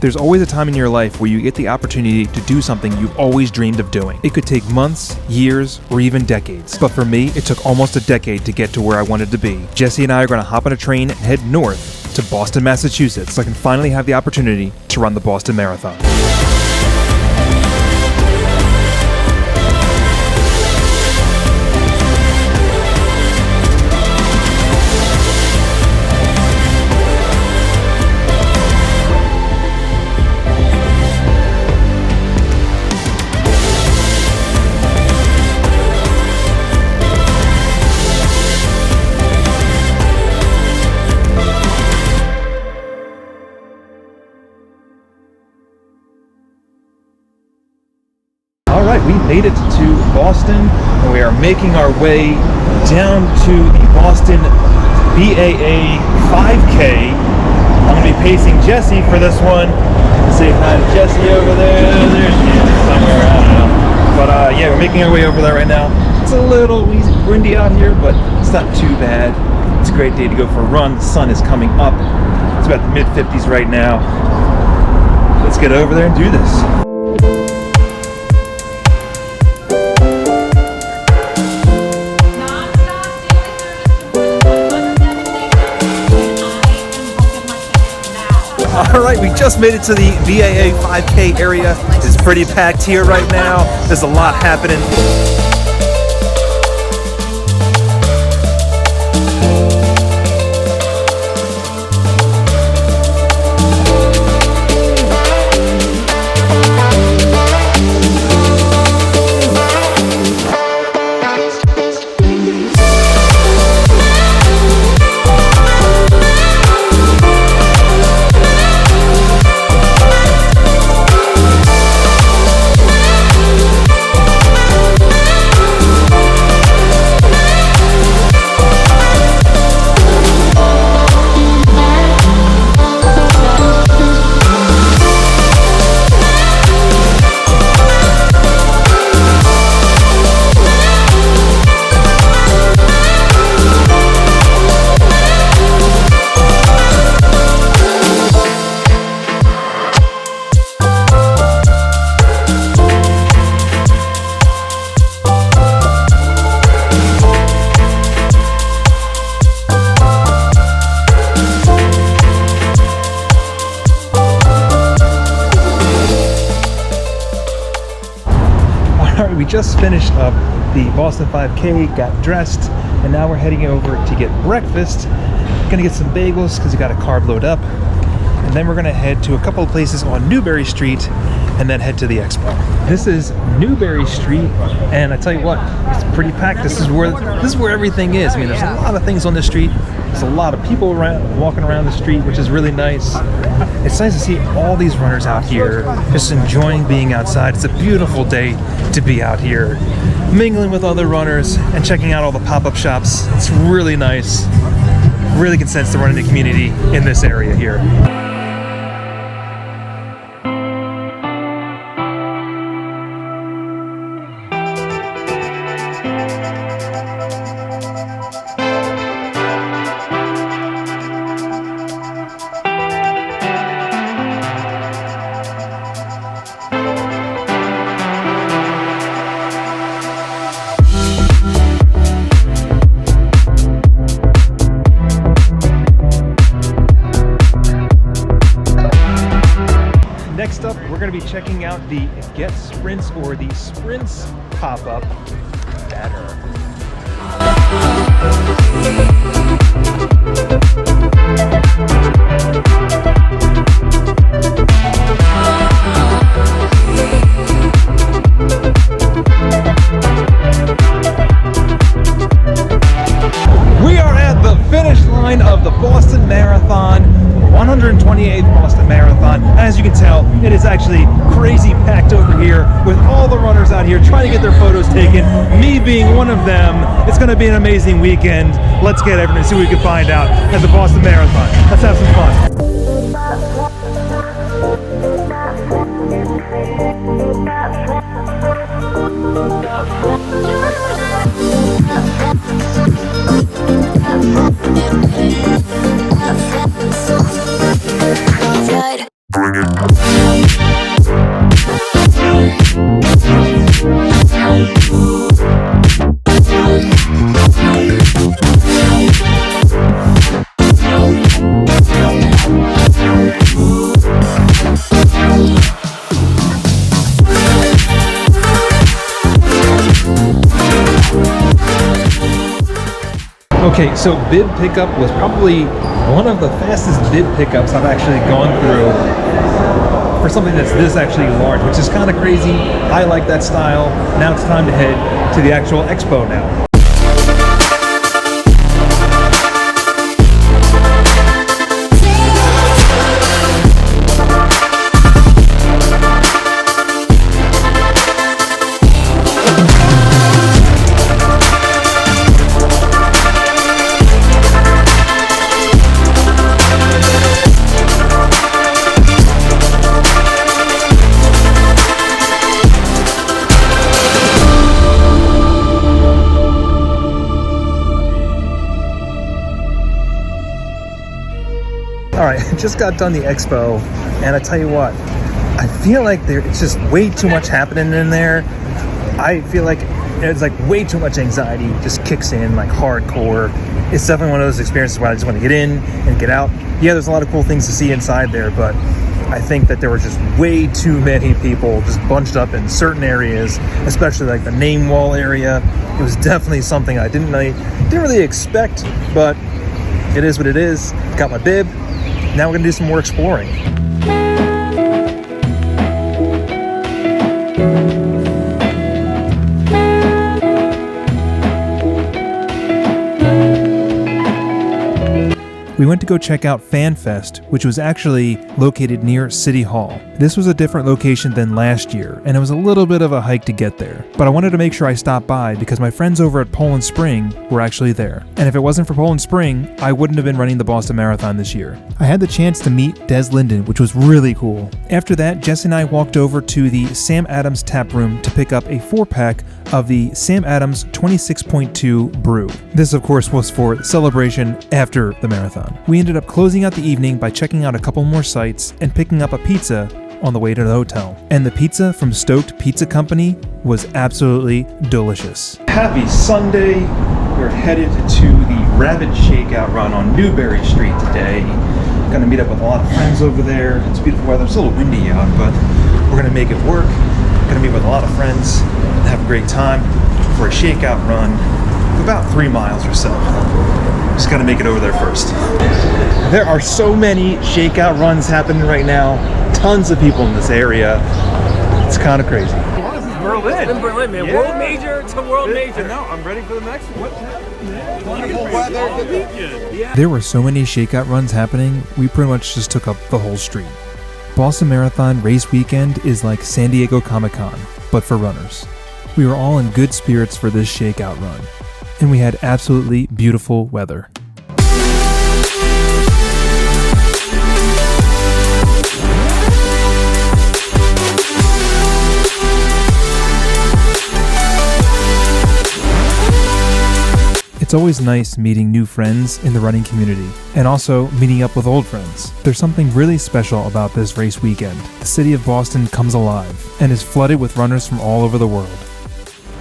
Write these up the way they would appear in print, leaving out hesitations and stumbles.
There's always a time in your life where you get the opportunity to do something you've always dreamed of doing. It could take months, years, or even decades. But for me, it took almost a decade to get to where I wanted to be. Jesse and I are going to hop on a train and head north to Boston, Massachusetts, so I can finally have the opportunity to run the Boston Marathon. Alright, we made it to Boston, and we are making our way down to the Boston BAA 5K. I'm going to be pacing Jesse for this one. Say hi to Jesse over there. There she is somewhere, I don't know. But yeah, we're making our way over there right now. It's a little windy out here, but it's not too bad. It's a great day to go for a run. The sun is coming up. It's about the mid-50s right now. Let's get over there and do this. Alright, we just made it to the BAA 5K area. It's pretty packed here right now. There's a lot happening. We just finished up the Boston 5K, got dressed, and now we're heading over to get breakfast. Gonna get some bagels because we got a carb load up, and then we're gonna head to a couple of places on Newbury Street and then head to the expo. This is Newbury Street, and I tell you what, it's pretty packed. This is where everything is. I mean, there's a lot of things on the street. There's a lot of people walking around the street, which is really nice. It's nice to see all these runners out here just enjoying being outside. It's a beautiful day to be out here, mingling with other runners and checking out all the pop-up shops. It's really nice. Really can sense the running community in this area here. Next up, we're going to be checking out the Get Sprints or the Sprints pop-up banner. We are at the finish line of the Boston Marathon, 128th Boston Marathon. As you can tell, it is actually crazy packed over here with all the runners out here trying to get their photos taken, me being one of them. It's going to be an amazing weekend. Let's get everyone and see what we can find out at the Boston Marathon. Let's have some fun. Bring it. Okay, so bib pickup was probably one of the fastest bib pickups I've actually gone through for something that's this actually large, which is kind of crazy. I like that style. Now it's time to head to the actual expo now. Alright, I just got done the expo, and I tell you what, I feel like it's just way too much happening in there. I feel like it's like way too much anxiety just kicks in, like hardcore. It's definitely one of those experiences where I just want to get in and get out. Yeah, there's a lot of cool things to see inside there, but I think that there were just way too many people just bunched up in certain areas, especially like the name wall area. It was definitely something I didn't really expect, but it is what it is. Got my bib. Now we're gonna do some more exploring. We went to go check out FanFest, which was actually located near City Hall. This was a different location than last year, and it was a little bit of a hike to get there. But I wanted to make sure I stopped by because my friends over at Poland Spring were actually there. And if it wasn't for Poland Spring, I wouldn't have been running the Boston Marathon this year. I had the chance to meet Des Linden, which was really cool. After that, Jesse and I walked over to the Sam Adams Taproom to pick up a 4-pack of the Sam Adams 26.2 brew. This, of course, was for celebration after the marathon. We ended up closing out the evening by checking out a couple more sites and picking up a pizza on the way to the hotel. And the pizza from Stoked Pizza Company was absolutely delicious. Happy Sunday. We're headed to the Rabbit Shakeout Run on Newbury Street today. Gonna meet up with a lot of friends over there. It's beautiful weather. It's a little windy out, but we're gonna make it work. Gonna meet with a lot of friends and have a great time for a shakeout run of about 3 miles or so. Just gotta make it over there first. There are so many shakeout runs happening right now. Tons of people in this area. It's kind of crazy. This is Berlin. In Berlin, man. Yeah. World major to world major. No, I'm ready for the next one. Wonderful weather. Yeah. There were so many shakeout runs happening, we pretty much just took up the whole street. Boston Marathon race weekend is like San Diego Comic-Con, but for runners. We were all in good spirits for this shakeout run, and we had absolutely beautiful weather. It's always nice meeting new friends in the running community, and also meeting up with old friends. There's something really special about this race weekend. The city of Boston comes alive, and is flooded with runners from all over the world.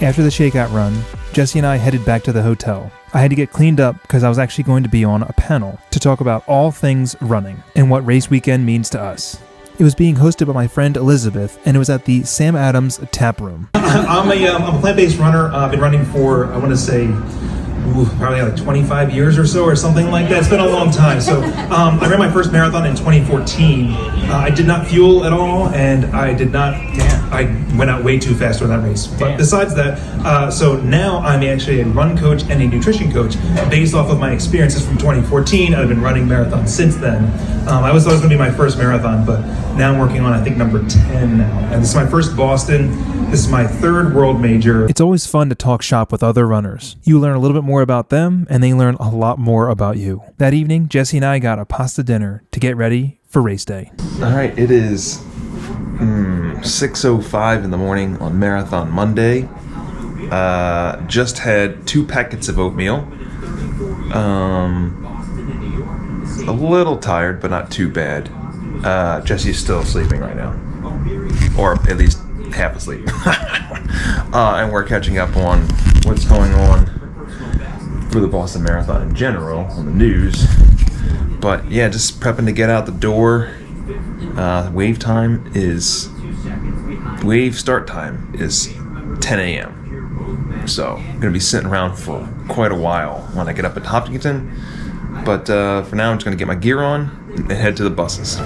After the shakeout run, Jesse and I headed back to the hotel. I had to get cleaned up because I was actually going to be on a panel to talk about all things running, and what race weekend means to us. It was being hosted by my friend Elizabeth, and it was at the Sam Adams Taproom. I'm a plant-based runner. I've been running for, I want to say, probably like 25 years or so, or something like that. It's been a long time. So I ran my first marathon in 2014. I did not fuel at all, and I did not. I went out way too fast on that race. But besides that, so now I'm actually a run coach and a nutrition coach based off of my experiences from 2014. I've been running marathons since then. I was always going to be my first marathon, but now I'm working on, I think, number 10 now. And this is my first Boston. This is my third world major. It's always fun to talk shop with other runners. You learn a little bit more about them, and they learn a lot more about you. That evening, Jesse and I got a pasta dinner to get ready for race day. All right, it is 6:05 in the morning on Marathon Monday. Just had 2 packets of oatmeal. A little tired, but not too bad. Jesse's still sleeping right now, or at least half asleep. And we're catching up on what's going on for the Boston Marathon in general on the news. But yeah, just prepping to get out the door. Wave start time is 10 a.m. So I'm going to be sitting around for quite a while when I get up at Hopkinton. But for now, I'm just going to get my gear on and head to the buses.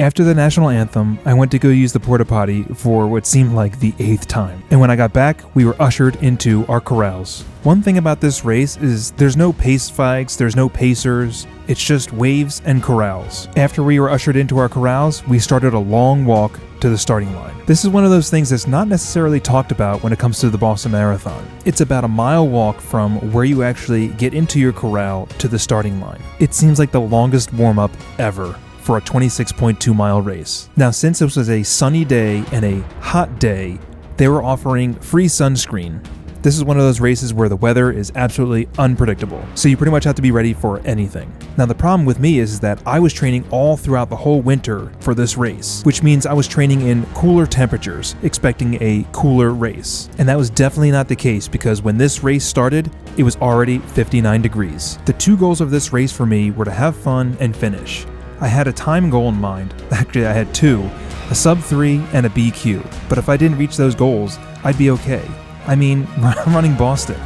After the national anthem, I went to go use the porta potty for what seemed like the 8th time. And when I got back, we were ushered into our corrals. One thing about this race is there's no pace flags, there's no pacers, it's just waves and corrals. After we were ushered into our corrals, we started a long walk to the starting line. This is one of those things that's not necessarily talked about when it comes to the Boston Marathon. It's about a mile walk from where you actually get into your corral to the starting line. It seems like the longest warm-up ever for a 26.2 mile race. Now, since this was a sunny day and a hot day, they were offering free sunscreen. This is one of those races where the weather is absolutely unpredictable, so you pretty much have to be ready for anything. Now, the problem with me is that I was training all throughout the whole winter for this race, which means I was training in cooler temperatures, expecting a cooler race. And that was definitely not the case, because when this race started, it was already 59 degrees. The two goals of this race for me were to have fun and finish. I had a time goal in mind. Actually, I had two, a sub 3 and a BQ. But if I didn't reach those goals, I'd be okay. I mean, I'm running Boston.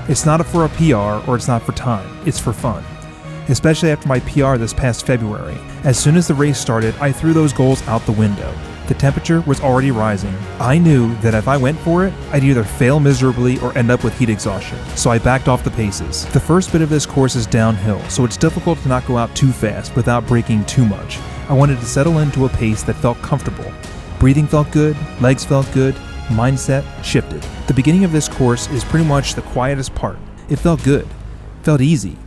It's not for a PR or it's not for time. It's for fun. Especially after my PR this past February. As soon as the race started, I threw those goals out the window. The temperature was already rising. I knew that if I went for it, I'd either fail miserably or end up with heat exhaustion, so I backed off the paces. The first bit of this course is downhill, so it's difficult to not go out too fast without braking too much. I wanted to settle into a pace that felt comfortable. Breathing felt good, legs felt good, mindset shifted. The beginning of this course is pretty much the quietest part. It felt good, felt easy.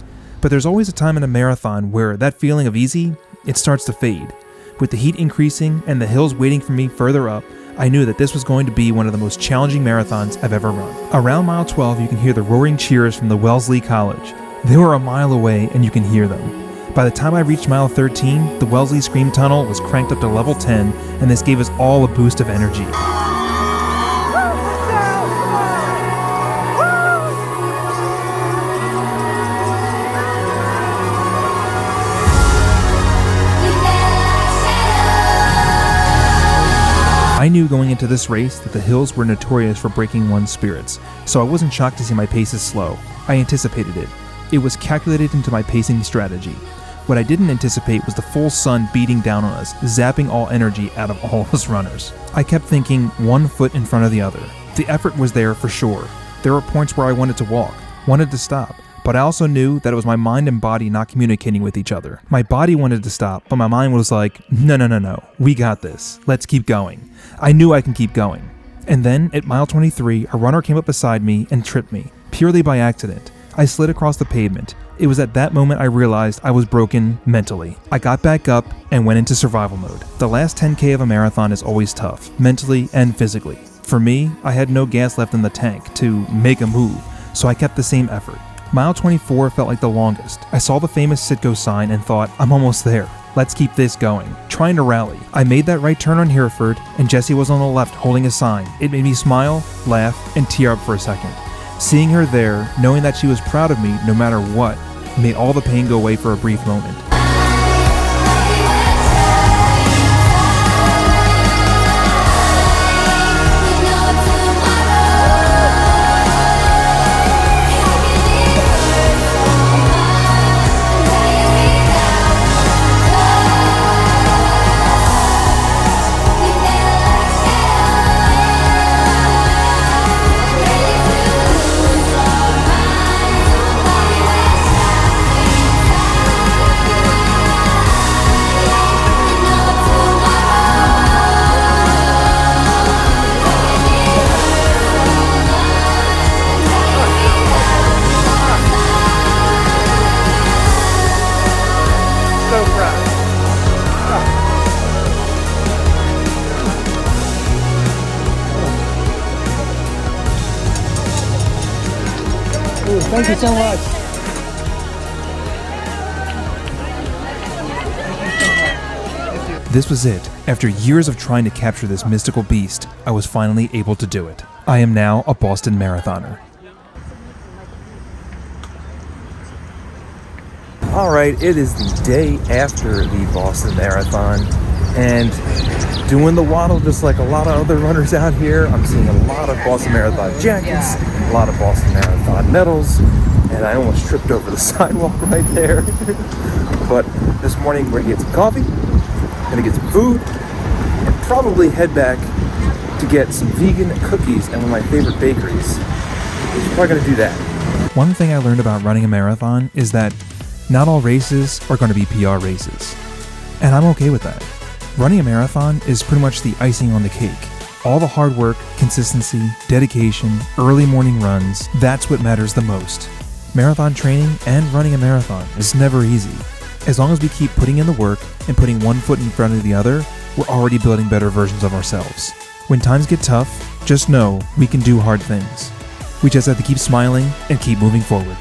But there's always a time in a marathon where that feeling of easy, it starts to fade. With the heat increasing and the hills waiting for me further up, I knew that this was going to be one of the most challenging marathons I've ever run. Around mile 12, you can hear the roaring cheers from the Wellesley College. They were a mile away and you can hear them. By the time I reached mile 13, the Wellesley Scream Tunnel was cranked up to level 10, and this gave us all a boost of energy. I knew going into this race that the hills were notorious for breaking one's spirits, so I wasn't shocked to see my paces slow. I anticipated it. It was calculated into my pacing strategy. What I didn't anticipate was the full sun beating down on us, zapping all energy out of all of us runners. I kept thinking one foot in front of the other. The effort was there for sure. There were points where I wanted to walk, wanted to stop, but I also knew that it was my mind and body not communicating with each other. My body wanted to stop, but my mind was like, no, we got this. Let's keep going. I knew I can keep going. And then, at mile 23, a runner came up beside me and tripped me, purely by accident. I slid across the pavement. It was at that moment I realized I was broken mentally. I got back up and went into survival mode. The last 10K of a marathon is always tough, mentally and physically. For me, I had no gas left in the tank to make a move, so I kept the same effort. Mile 24 felt like the longest. I saw the famous Citgo sign and thought, I'm almost there. Let's keep this going. Trying to rally. I made that right turn on Hereford, and Jessie was on the left holding a sign. It made me smile, laugh, and tear up for a second. Seeing her there, knowing that she was proud of me no matter what, made all the pain go away for a brief moment. Thank you so much. This was it. After years of trying to capture this mystical beast, I was finally able to do it. I am now a Boston marathoner. Alright, it is the day after the Boston Marathon, and doing the waddle just like a lot of other runners out here. I'm seeing a lot of Boston Marathon jackets, a lot of Boston Marathon medals, and I almost tripped over the sidewalk right there. But this morning we're gonna get some coffee, gonna get some food, and probably head back to get some vegan cookies at one of my favorite bakeries. We're probably gonna do that. One thing I learned about running a marathon is that not all races are going to be PR races. And I'm okay with that. Running a marathon is pretty much the icing on the cake. All the hard work, consistency, dedication, early morning runs, that's what matters the most. Marathon training and running a marathon is never easy. As long as we keep putting in the work and putting one foot in front of the other, we're already building better versions of ourselves. When times get tough, just know we can do hard things. We just have to keep smiling and keep moving forward.